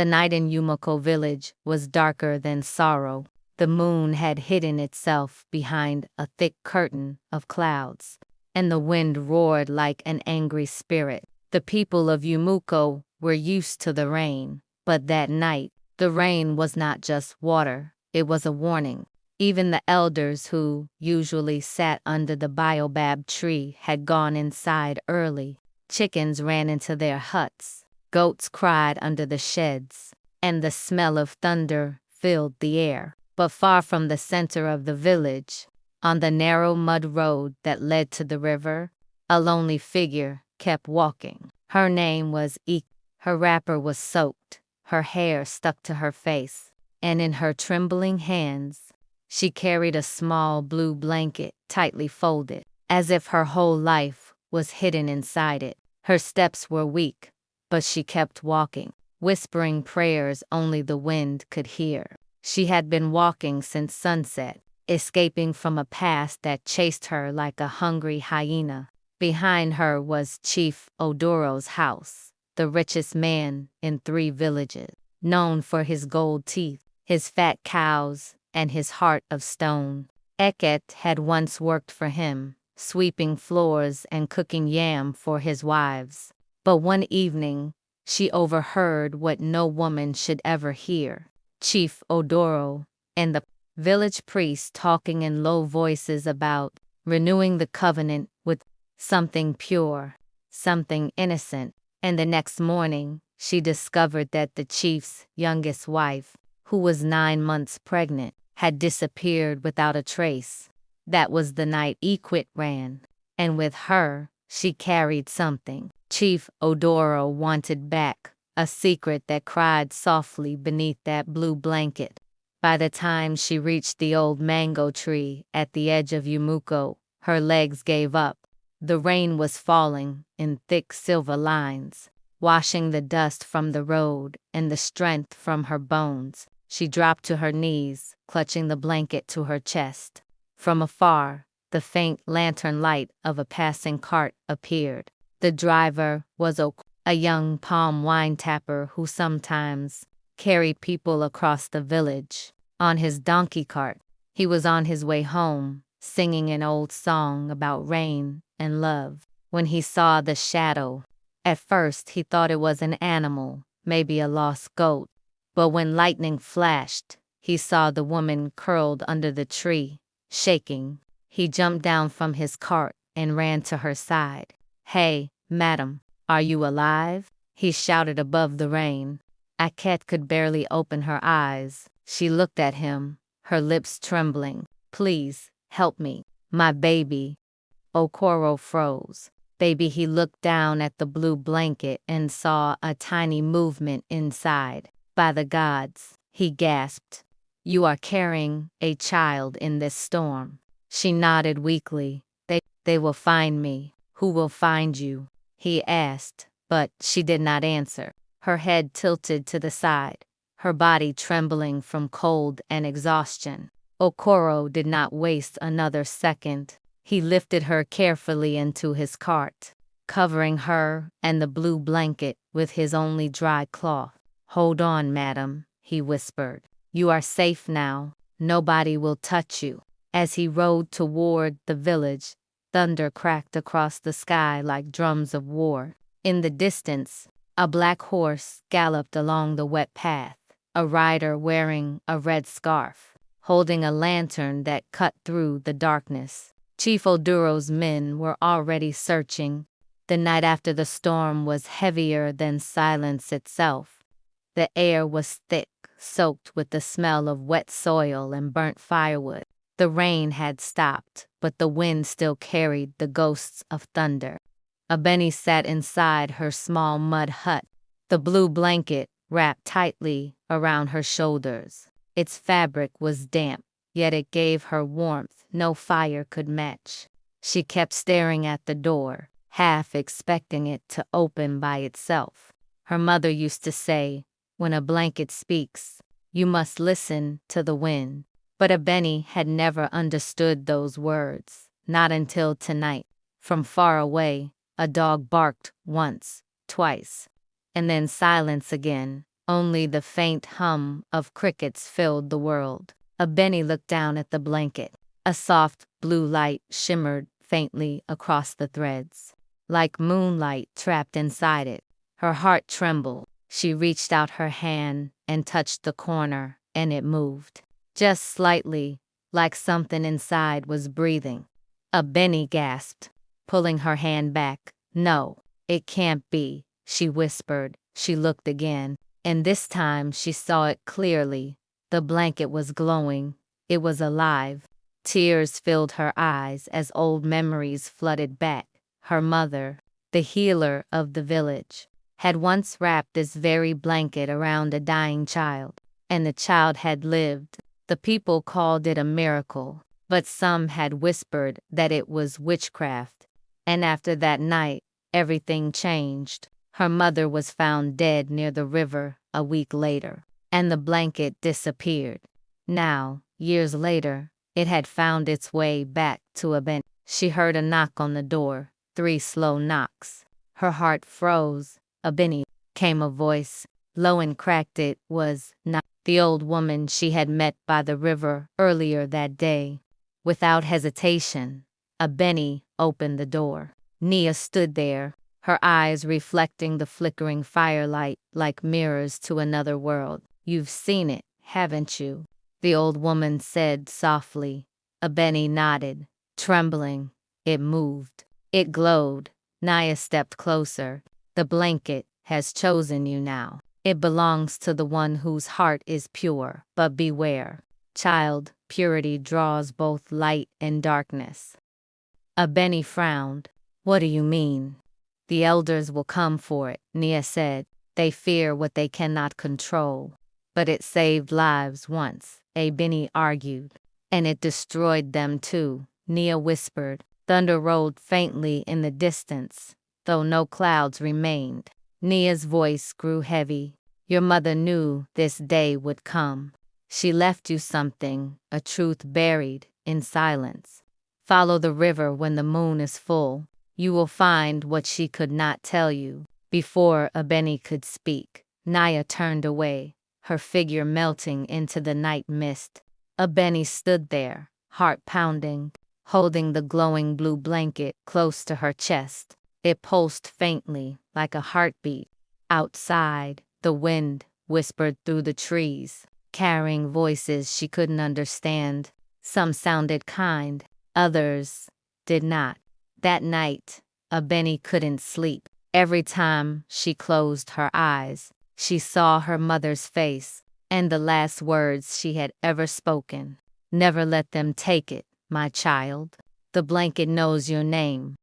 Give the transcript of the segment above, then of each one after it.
The night in Yumiko village was darker than sorrow. The moon had hidden itself behind a thick curtain of clouds, and the wind roared like an angry spirit. The people of Yumiko were used to the rain, but that night, the rain was not just water, it was a warning. Even the elders who usually sat under the baobab tree had gone inside early. Chickens ran into their huts, goats cried under the sheds, and the smell of thunder filled the air. But far from the center of the village, on the narrow mud road that led to the river, a lonely figure kept walking. Her name was Ik. Her wrapper was soaked, her hair stuck to her face, and in her trembling hands, she carried a small blue blanket tightly folded, as if her whole life was hidden inside it. Her steps were weak, but she kept walking, whispering prayers only the wind could hear. She had been walking since sunset, escaping from a past that chased her like a hungry hyena. Behind her was Chief Odoro's house, the richest man in 3 villages, known for his gold teeth, his fat cows, and his heart of stone. Eket had once worked for him, sweeping floors and cooking yam for his wives. But one evening, she overheard what no woman should ever hear. Chief Odoro and the village priest talking in low voices about renewing the covenant with something pure, something innocent. And the next morning, she discovered that the chief's youngest wife, who was 9 months pregnant, had disappeared without a trace. That was the night Equit ran, and with her, she carried something Chief Odoro wanted back. A secret that cried softly beneath that blue blanket. By the time she reached the old mango tree at the edge of Yumuko, her legs gave up. The rain was falling in thick silver lines, washing the dust from the road and the strength from her bones. She dropped to her knees, clutching the blanket to her chest. From afar, the faint lantern light of a passing cart appeared. The driver was a young palm wine tapper who sometimes carried people across the village. On his donkey cart, he was on his way home, singing an old song about rain and love. When he saw the shadow, at first he thought it was an animal, maybe a lost goat. But when lightning flashed, he saw the woman curled under the tree, shaking. He jumped down from his cart and ran to her side. "Hey, madam. Are you alive?" he shouted above the rain. Aket could barely open her eyes. She looked at him, her lips trembling. "Please, help me. My baby." Okoro froze. "Baby." He looked down at the blue blanket and saw a tiny movement inside. "By the gods," he gasped. "You are carrying a child in this storm." She nodded weakly. They will find me." "Who will find you?" he asked, but she did not answer. Her head tilted to the side, her body trembling from cold and exhaustion. Okoro did not waste another second. He lifted her carefully into his cart, covering her and the blue blanket with his only dry cloth. "Hold on, madam," he whispered. "You are safe now. Nobody will touch you." As he rode toward the village, thunder cracked across the sky like drums of war. In the distance, a black horse galloped along the wet path, a rider wearing a red scarf, holding a lantern that cut through the darkness. Chief Odoro's men were already searching. The night after the storm was heavier than silence itself. The air was thick, soaked with the smell of wet soil and burnt firewood. The rain had stopped, but the wind still carried the ghosts of thunder. Abeni sat inside her small mud hut, the blue blanket wrapped tightly around her shoulders. Its fabric was damp, yet it gave her warmth no fire could match. She kept staring at the door, half expecting it to open by itself. Her mother used to say, "When a blanket speaks, you must listen to the wind." But Abeni had never understood those words, not until tonight. From far away, a dog barked once, twice, and then silence again. Only the faint hum of crickets filled the world. Benny looked down at the blanket. A soft blue light shimmered faintly across the threads, like moonlight trapped inside it. Her heart trembled. She reached out her hand and touched the corner, and it moved. Just slightly, like something inside was breathing. Benny gasped, pulling her hand back. "No, it can't be," she whispered. She looked again, and this time she saw it clearly. The blanket was glowing. It was alive. Tears filled her eyes as old memories flooded back. Her mother, the healer of the village, had once wrapped this very blanket around a dying child, and the child had lived. The people called it a miracle, but some had whispered that it was witchcraft. And after that night, everything changed. Her mother was found dead near the river a week later, and the blanket disappeared. Now, years later, it had found its way back to a bench. She heard a knock on the door, 3 slow knocks. Her heart froze. "Benny," came a voice, low and cracked. It was not the old woman she had met by the river earlier that day. Without hesitation, Benny opened the door. Nia stood there, her eyes reflecting the flickering firelight like mirrors to another world. "You've seen it, haven't you?" the old woman said softly. Benny nodded, trembling. "It moved. It glowed." Nia stepped closer. "The blanket has chosen you now. It belongs to the one whose heart is pure. But beware, child, purity draws both light and darkness." Benny frowned. "What do you mean?" "The elders will come for it," Nia said. "They fear what they cannot control." "But it saved lives once," Benny argued. "And it destroyed them too," Nia whispered. Thunder rolled faintly in the distance, though no clouds remained. Nia's voice grew heavy. "Your mother knew this day would come. She left you something, a truth buried in silence. Follow the river when the moon is full. You will find what she could not tell you." Before Benny could speak, Nia turned away, her figure melting into the night mist. Benny stood there, heart pounding, holding the glowing blue blanket close to her chest. It pulsed faintly, like a heartbeat. Outside, the wind whispered through the trees, carrying voices she couldn't understand. Some sounded kind, others did not. That night, Benny couldn't sleep. Every time she closed her eyes, she saw her mother's face, and the last words she had ever spoken. "Never let them take it, my child. The blanket knows your name."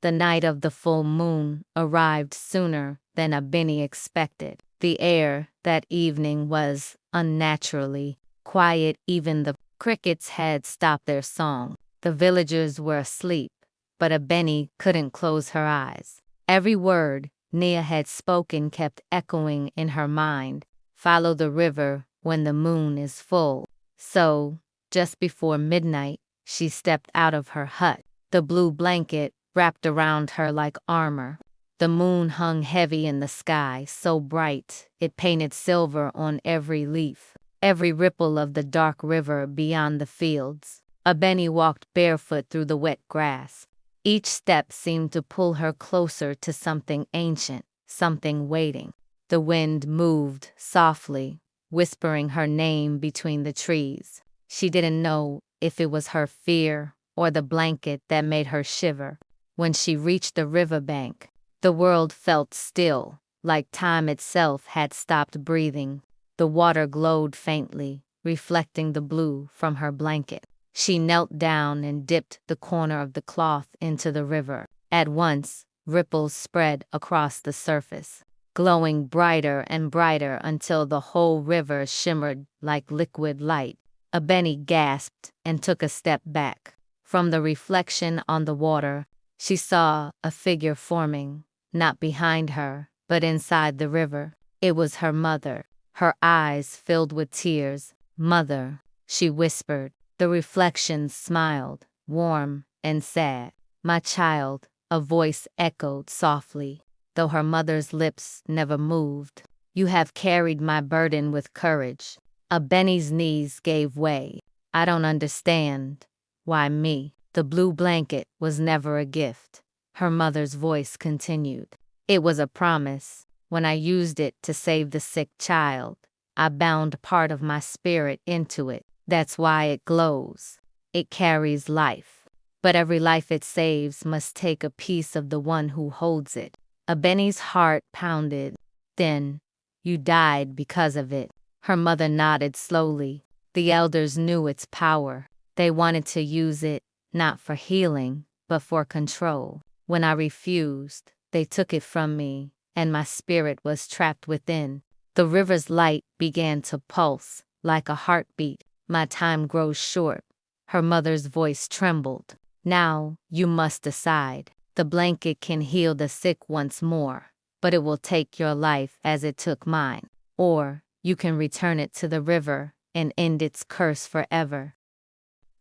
The night of the full moon arrived sooner than Benny expected. The air that evening was unnaturally quiet. Even the crickets had stopped their song. The villagers were asleep, but Benny couldn't close her eyes. Every word Nia had spoken kept echoing in her mind. "Follow the river when the moon is full." So, just before midnight, she stepped out of her hut, the blue blanket wrapped around her like armor. The moon hung heavy in the sky, so bright it painted silver on every leaf, every ripple of the dark river beyond the fields. Benny walked barefoot through the wet grass. Each step seemed to pull her closer to something ancient, something waiting. The wind moved softly, whispering her name between the trees. She didn't know if it was her fear or the blanket that made her shiver. When she reached the riverbank, the world felt still, like time itself had stopped breathing. The water glowed faintly, reflecting the blue from her blanket. She knelt down and dipped the corner of the cloth into the river. At once, ripples spread across the surface, glowing brighter and brighter until the whole river shimmered like liquid light. Benny gasped and took a step back. From the reflection on the water, she saw a figure forming, not behind her, but inside the river. It was her mother, her eyes filled with tears. "Mother," she whispered. The reflection smiled, warm and sad. "My child," a voice echoed softly, though her mother's lips never moved. You have carried my burden with courage. Abeni's knees gave way. I don't understand. Why me? The blue blanket was never a gift. Her mother's voice continued. It was a promise. When I used it to save the sick child, I bound part of my spirit into it. That's why it glows. It carries life. But every life it saves must take a piece of the one who holds it. Abeni's heart pounded. Then, you died because of it. Her mother nodded slowly. The elders knew its power. They wanted to use it, not for healing, but for control. When I refused, they took it from me, and my spirit was trapped within. The river's light began to pulse, like a heartbeat. My time grows short. Her mother's voice trembled. Now, you must decide. The blanket can heal the sick once more, but it will take your life as it took mine. Or, you can return it to the river and end its curse forever.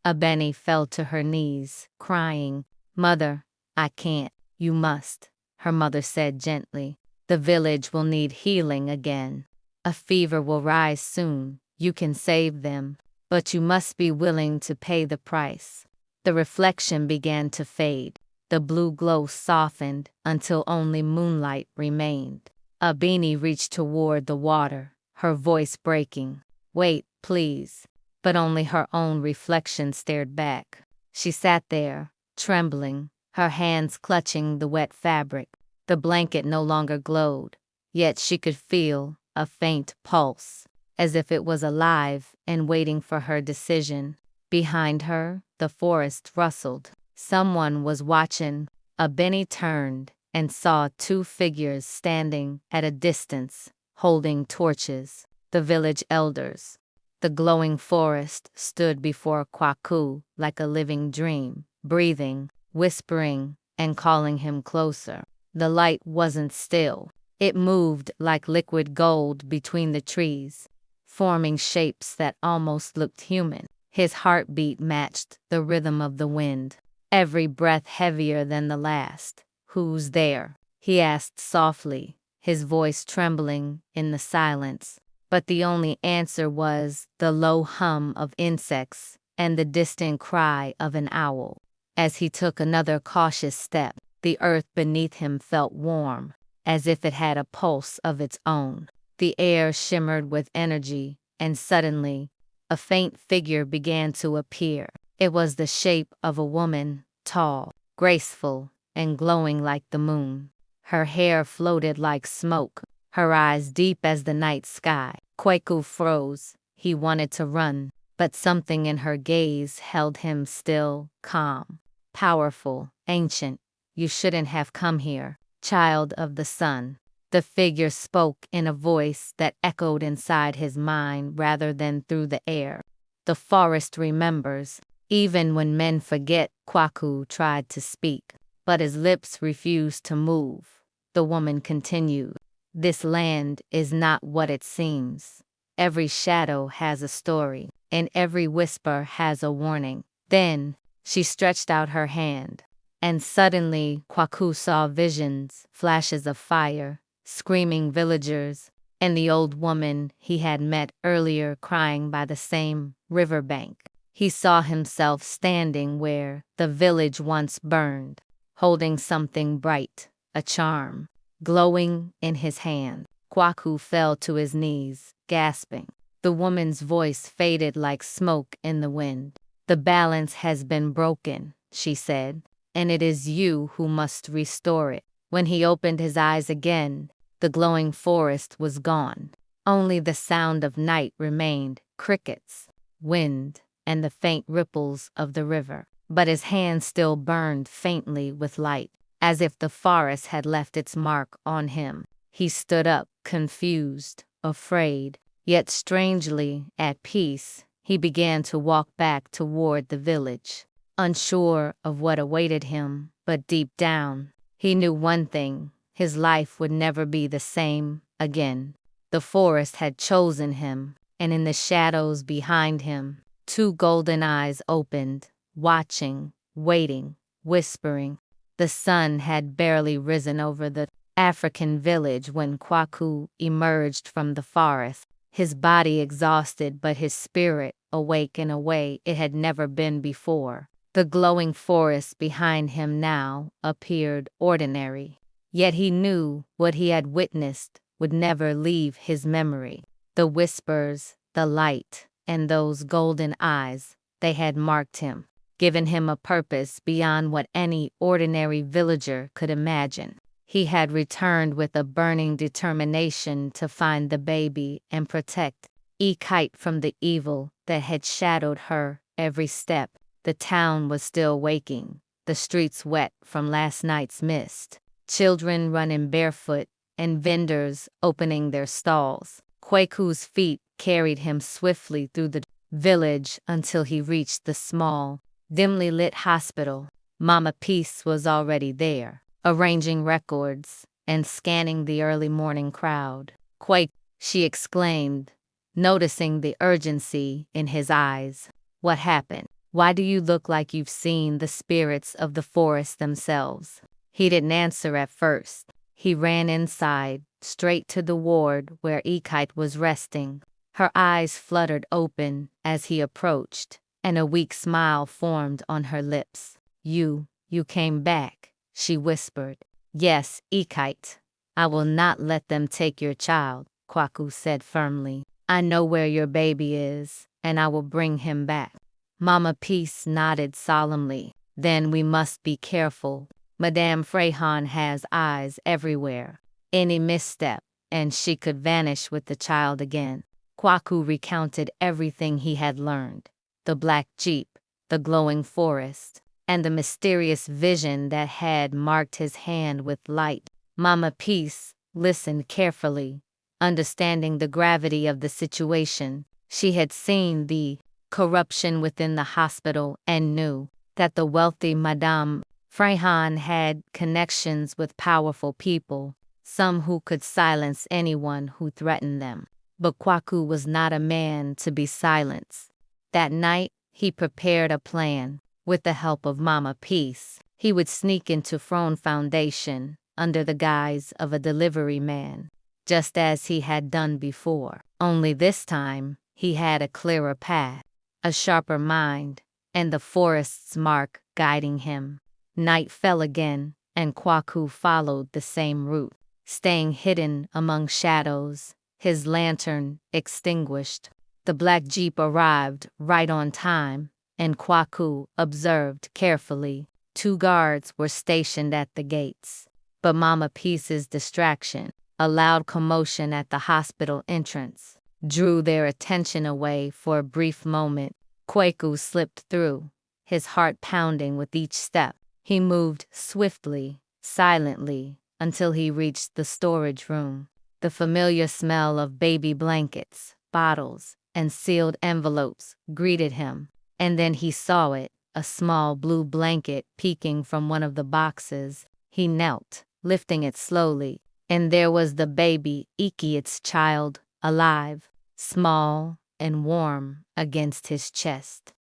Abeni fell to her knees, crying, Mother, I can't. You must, her mother said gently. The village will need healing again. A fever will rise soon. You can save them, but you must be willing to pay the price. The reflection began to fade. The blue glow softened until only moonlight remained. Abeni reached toward the water, her voice breaking. Wait, please. But only her own reflection stared back. She sat there, trembling, her hands clutching the wet fabric. The blanket no longer glowed, yet she could feel a faint pulse, as if it was alive and waiting for her decision. Behind her, the forest rustled. Someone was watching. Abeni turned and saw two figures standing at a distance, holding torches. The village elders. The glowing forest stood before Kwaku like a living dream, breathing, whispering, and calling him closer. The light wasn't still. It moved like liquid gold between the trees, forming shapes that almost looked human. His heartbeat matched the rhythm of the wind, every breath heavier than the last. Who's there? He asked softly, his voice trembling in the silence. But the only answer was the low hum of insects and the distant cry of an owl. As he took another cautious step, the earth beneath him felt warm, as if it had a pulse of its own. The air shimmered with energy, and suddenly, a faint figure began to appear. It was the shape of a woman, tall, graceful, and glowing like the moon. Her hair floated like smoke, her eyes deep as the night sky. Kwaku froze. He wanted to run, but something in her gaze held him still, calm, powerful, ancient. You shouldn't have come here, child of the sun. The figure spoke in a voice that echoed inside his mind rather than through the air. The forest remembers. Even when men forget, Kwaku tried to speak, but his lips refused to move. The woman continued. This land is not what it seems. Every shadow has a story, and every whisper has a warning. Then, she stretched out her hand, and suddenly Kwaku saw visions, flashes of fire, screaming villagers, and the old woman he had met earlier crying by the same riverbank. He saw himself standing where the village once burned, holding something bright, a charm, glowing in his hand. Kwaku fell to his knees, gasping. The woman's voice faded like smoke in the wind. The balance has been broken, she said, and it is you who must restore it. When he opened his eyes again, the glowing forest was gone. Only the sound of night remained, crickets, wind, and the faint ripples of the river. But his hand still burned faintly with light, as if the forest had left its mark on him. He stood up, confused, afraid, yet strangely at peace. He began to walk back toward the village, unsure of what awaited him, but deep down, he knew one thing: his life would never be the same again. The forest had chosen him, and in the shadows behind him, two golden eyes opened, watching, waiting, whispering. The sun had barely risen over the African village when Kwaku emerged from the forest, his body exhausted but his spirit awake in a way it had never been before. The glowing forest behind him now appeared ordinary, yet he knew what he had witnessed would never leave his memory. The whispers, the light, and those golden eyes, they had marked him, given him a purpose beyond what any ordinary villager could imagine. He had returned with a burning determination to find the baby and protect Ekite from the evil that had shadowed her every step. The town was still waking, the streets wet from last night's mist, children running barefoot, and vendors opening their stalls. Kweku's feet carried him swiftly through the village until he reached the small, dimly lit hospital. Mama Peace was already there, arranging records and scanning the early morning crowd. "Quake," she exclaimed, noticing the urgency in his eyes. "What happened? Why do you look like you've seen the spirits of the forest themselves?" He didn't answer at first. He ran inside, straight to the ward where Ekite was resting. Her eyes fluttered open as he approached, and a weak smile formed on her lips. You came back," she whispered. "Yes, Ekite. I will not let them take your child," Kwaku said firmly. "I know where your baby is, and I will bring him back." Mama Peace nodded solemnly. "Then we must be careful. Madame Frehan has eyes everywhere. Any misstep, and she could vanish with the child again." Kwaku recounted everything he had learned: the black jeep, the glowing forest, and the mysterious vision that had marked his hand with light. Mama Peace listened carefully, understanding the gravity of the situation. She had seen the corruption within the hospital and knew that the wealthy Madame Frehan had connections with powerful people, some who could silence anyone who threatened them. But Kwaku was not a man to be silenced. That night, he prepared a plan. With the help of Mama Peace, he would sneak into Frone Foundation under the guise of a delivery man, just as he had done before. Only this time, he had a clearer path, a sharper mind, and the forest's mark guiding him. Night fell again, and Kwaku followed the same route, staying hidden among shadows, his lantern extinguished. The black jeep arrived right on time, and Kwaku observed carefully. 2 guards were stationed at the gates. But Mama Peace's distraction, a loud commotion at the hospital entrance, drew their attention away for a brief moment. Kwaku slipped through, his heart pounding with each step. He moved swiftly, silently, until he reached the storage room. The familiar smell of baby blankets, bottles, and sealed envelopes greeted him. And then he saw it, a small blue blanket peeking from one of the boxes. He knelt, lifting it slowly, and there was the baby, Iki, child, alive, small and warm against his chest.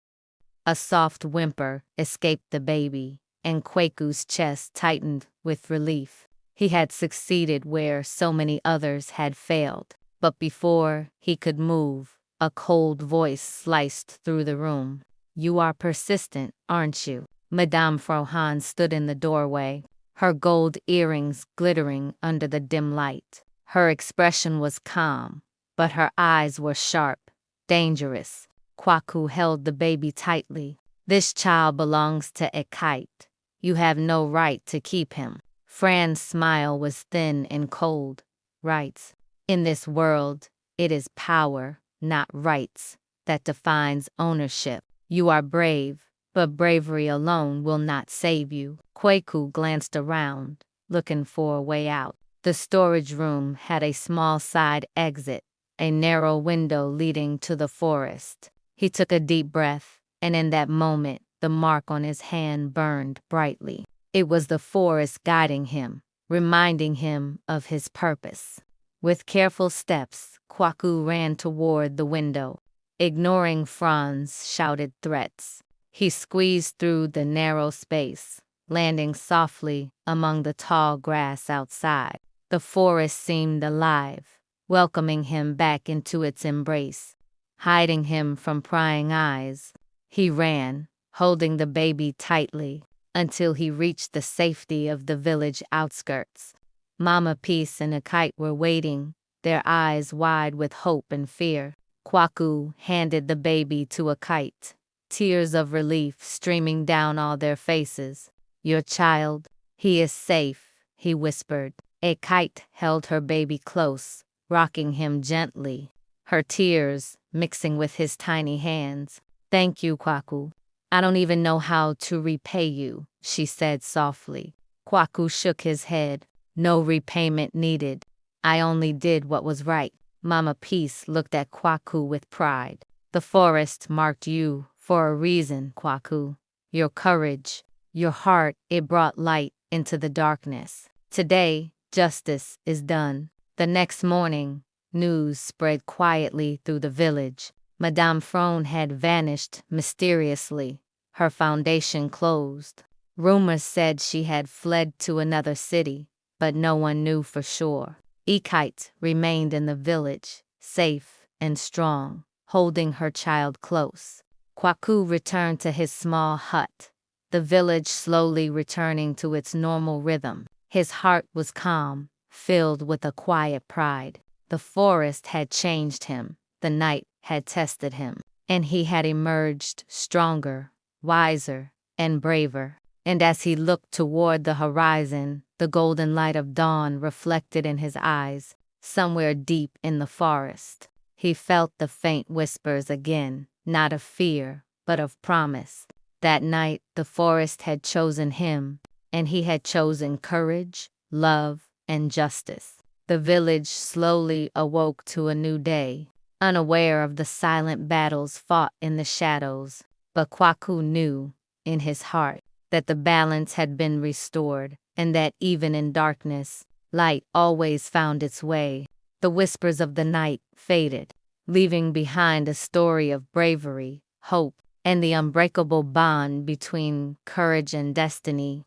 A soft whimper escaped the baby, and Kweku's chest tightened with relief. He had succeeded where so many others had failed. But before he could move, a cold voice sliced through the room. "You are persistent, aren't you?" Madame Frohan stood in the doorway, her gold earrings glittering under the dim light. Her expression was calm, but her eyes were sharp, dangerous. Kwaku held the baby tightly. "This child belongs to Ekite. You have no right to keep him." Fran's smile was thin and cold. "Rights. In this world, it is power, not rights, that defines ownership. You are brave, but bravery alone will not save you." Kwaku glanced around, looking for a way out. The storage room had a small side exit, a narrow window leading to the forest. He took a deep breath, and in that moment, the mark on his hand burned brightly. It was the forest guiding him, reminding him of his purpose. With careful steps, Kwaku ran toward the window, ignoring Fran's shouted threats. He squeezed through the narrow space, landing softly among the tall grass outside. The forest seemed alive, welcoming him back into its embrace, hiding him from prying eyes. He ran, holding the baby tightly, until he reached the safety of the village outskirts. Mama Peace and a kite were waiting, their eyes wide with hope and fear. Kwaku handed the baby to a kite, tears of relief streaming down all their faces. Your child, he is safe, he whispered. A kite held her baby close, rocking him gently, her tears mixing with his tiny hands. Thank you, Kwaku. I don't even know how to repay you, she said softly. Kwaku shook his head. No repayment needed. I only did what was right. Mama Peace looked at Kwaku with pride. The forest marked you for a reason, Kwaku. Your courage, your heart, it brought light into the darkness. Today, justice is done. The next morning, news spread quietly through the village. Madame Frone had vanished mysteriously, her foundation closed. Rumors said she had fled to another city, but no one knew for sure. Ekite remained in the village, safe and strong, holding her child close. Kwaku returned to his small hut, the village slowly returning to its normal rhythm. His heart was calm, filled with a quiet pride. The forest had changed him, the night had tested him, and he had emerged stronger, wiser, and braver. And as he looked toward the horizon, the golden light of dawn reflected in his eyes. Somewhere deep in the forest, he felt the faint whispers again, not of fear, but of promise. That night, the forest had chosen him, and he had chosen courage, love, and justice. The village slowly awoke to a new day, unaware of the silent battles fought in the shadows. But Kwaku knew, in his heart, that the balance had been restored, and that even in darkness, light always found its way. The whispers of the night faded, leaving behind a story of bravery, hope, and the unbreakable bond between courage and destiny.